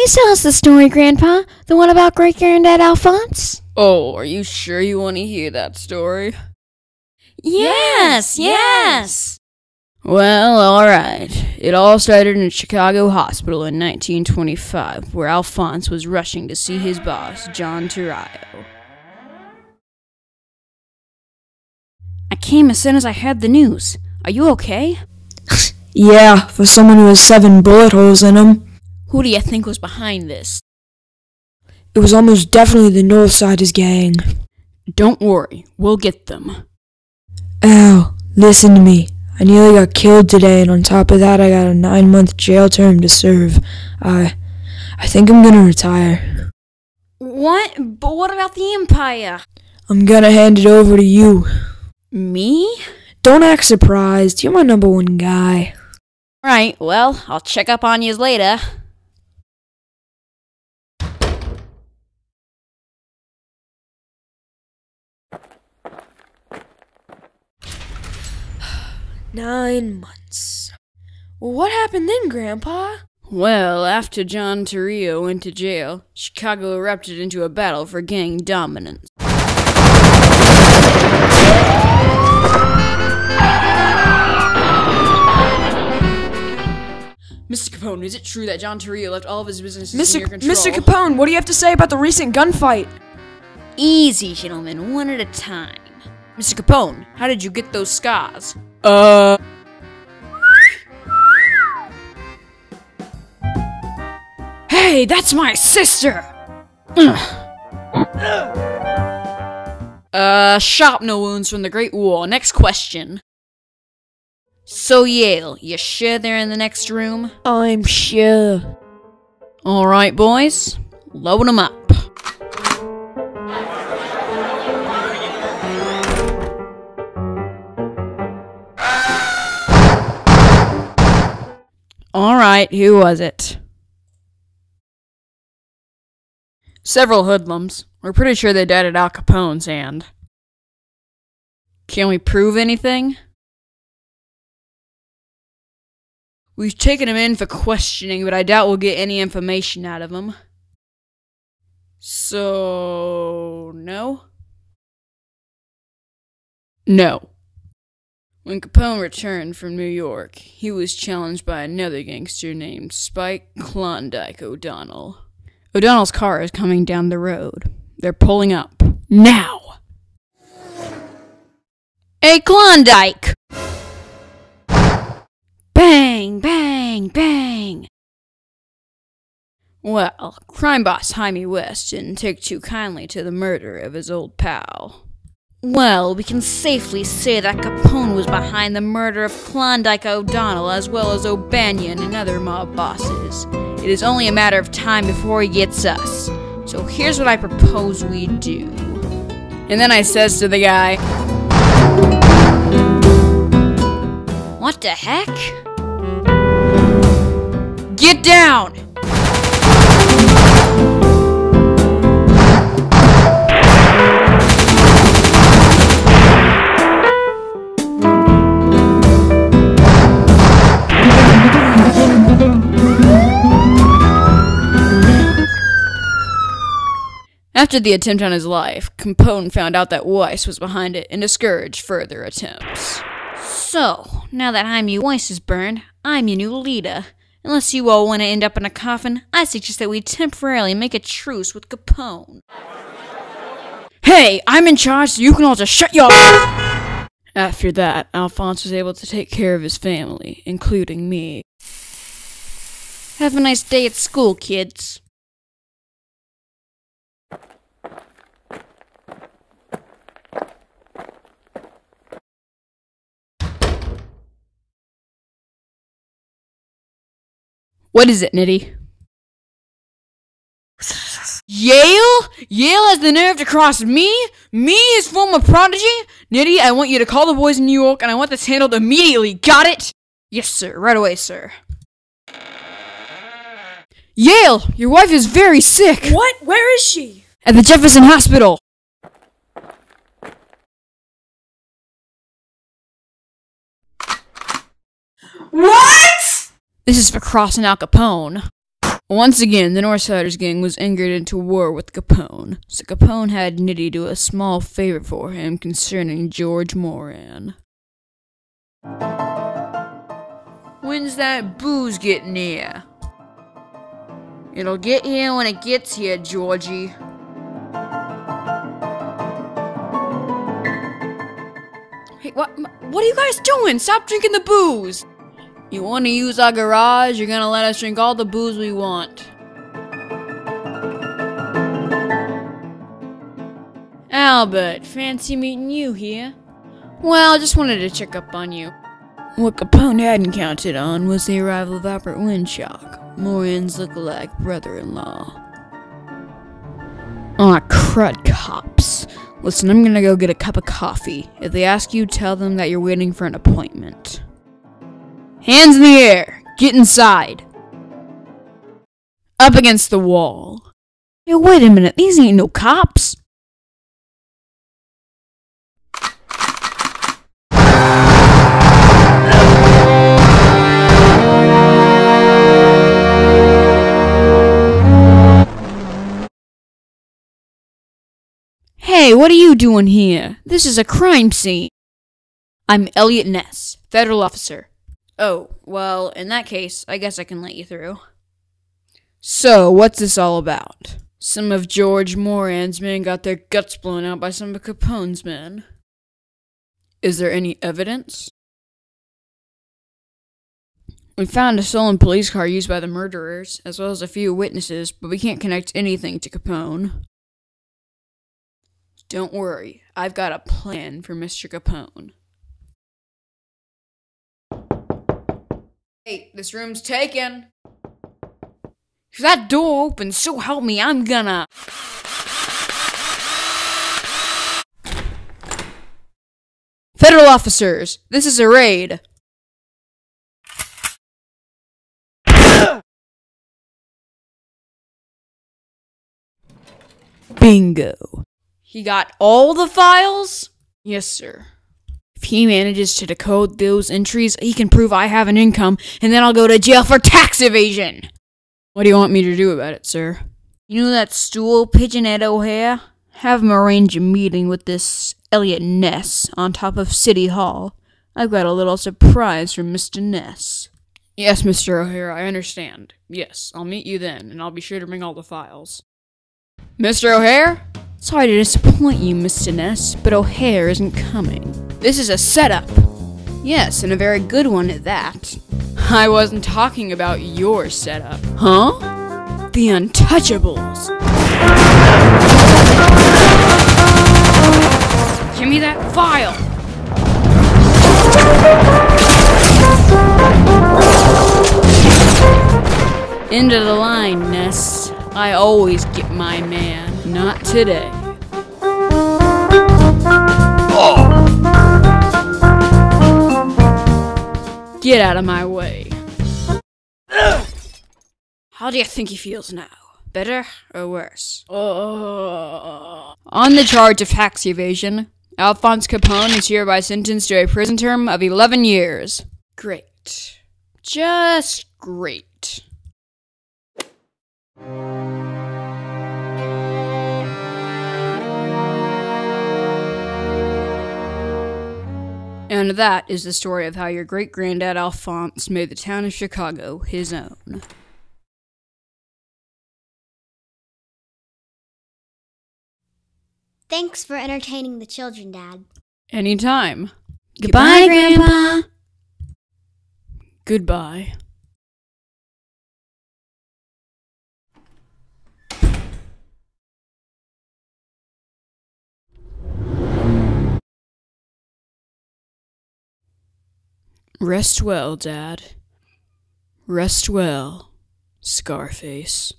Please tell us the story, Grandpa. The one about great-granddad Alphonse? Oh, are you sure you want to hear that story? Yes! Well, alright. It all started in a Chicago hospital in 1925, where Alphonse was rushing to see his boss, John Turrillo. I came as soon as I heard the news. Are you okay? Yeah, for someone who has 7 bullet holes in him. Who do you think was behind this? It was almost definitely the Northsiders gang. Don't worry, we'll get them. Al, listen to me. I nearly got killed today, and on top of that, I got a 9-month jail term to serve. I think I'm gonna retire. What? But what about the Empire? I'm gonna hand it over to you. Me? Don't act surprised. You're my #1 guy. Right, well, I'll check up on yous later. Nine months. Well, what happened then, Grandpa? Well, after John Turrillo went to jail, Chicago erupted into a battle for gang dominance. Mr. Capone, is it true that John Turrillo left all of his businesses in your control? Mr. Capone, what do you have to say about the recent gunfight? Easy, gentlemen, one at a time. Mr. Capone, how did you get those scars? Hey, that's my sister! Sharpnel wounds from the Great War. Next question. So, Yale, you sure they're in the next room? I'm sure. Alright, boys. Load 'em up. Alright, who was it? Several hoodlums. We're pretty sure they died at Al Capone's hand. Can we prove anything? We've taken him in for questioning, but I doubt we'll get any information out of him. So, no? No. When Capone returned from New York, he was challenged by another gangster named Spike Klondike O'Donnell. O'Donnell's car is coming down the road. They're pulling up. Now! Hey, Klondike! Bang, bang, bang! Well, crime boss Jaime West didn't take too kindly to the murder of his old pal. Well, we can safely say that Capone was behind the murder of Klondike O'Donnell as well as O'Banion and other mob bosses. It is only a matter of time before he gets us. So here's what I propose we do. And then I says to the guy, "What the heck? Get down!" After the attempt on his life, Capone found out that Weiss was behind it and discouraged further attempts. So, now that Jaime Weiss is burned, I'm your new leader. Unless you all want to end up in a coffin, I suggest that we temporarily make a truce with Capone. Hey, I'm in charge, so you can all just shut your... After that, Alphonse was able to take care of his family, including me. Have a nice day at school, kids. What is it, Nitty? Yale? Yale has the nerve to cross me? Me, his former prodigy? Nitty, I want you to call the boys in New York, and I want this handled immediately. Got it? Yes, sir. Right away, sir. Yale! Your wife is very sick! What? Where is she? At the Jefferson Hospital! What? This is for crossing Al Capone. Once again, the Northsiders gang was angered into war with Capone, so Capone had Nitty do a small favor for him concerning George Moran. When's that booze getting here? It'll get here when it gets here, Georgie. Hey, what are you guys doing? Stop drinking the booze! You want to use our garage? You're gonna let us drink all the booze we want. Albert, fancy meeting you here. Well, just wanted to check up on you. What Capone hadn't counted on was the arrival of Albert Winshock, Moran's look-alike brother-in-law. Aw, crud cops. Listen, I'm gonna go get a cup of coffee. If they ask you, tell them that you're waiting for an appointment. Hands in the air! Get inside! Up against the wall. Hey, wait a minute, these ain't no cops! Hey, what are you doing here? This is a crime scene. I'm Elliot Ness, federal officer. Oh, well, in that case, I guess I can let you through. So, what's this all about? Some of George Moran's men got their guts blown out by some of Capone's men. Is there any evidence? We found a stolen police car used by the murderers, as well as a few witnesses, but we can't connect anything to Capone. Don't worry, I've got a plan for Mr. Capone. Hey, this room's taken. If that door opens, so help me, I'm gonna... Federal officers, this is a raid. Bingo. He got all the files? Yes, sir. If he manages to decode those entries, he can prove I have an income, and then I'll go to jail for tax evasion! What do you want me to do about it, sir? You know that stool pigeon at O'Hare? Have him arrange a meeting with this Elliot Ness on top of City Hall. I've got a little surprise for Mr. Ness. Yes, Mr. O'Hare, I understand. Yes, I'll meet you then, and I'll be sure to bring all the files. Mr. O'Hare? Sorry to disappoint you, Mr. Ness, but O'Hare isn't coming. This is a setup. Yes, and a very good one at that. I wasn't talking about your setup. Huh? The Untouchables. Give me that file. End of the line, Ness. I always get my man. Not today. Get out of my way. How do you think he feels now? Better or worse? On the charge of tax evasion, Alphonse Capone is hereby sentenced to a prison term of 11 years. Great. Just great. And that is the story of how your great-granddad Alphonse made the town of Chicago his own. Thanks for entertaining the children, Dad. Anytime. Goodbye, Grandpa. Goodbye. Rest well, Dad. Rest well, Scarface.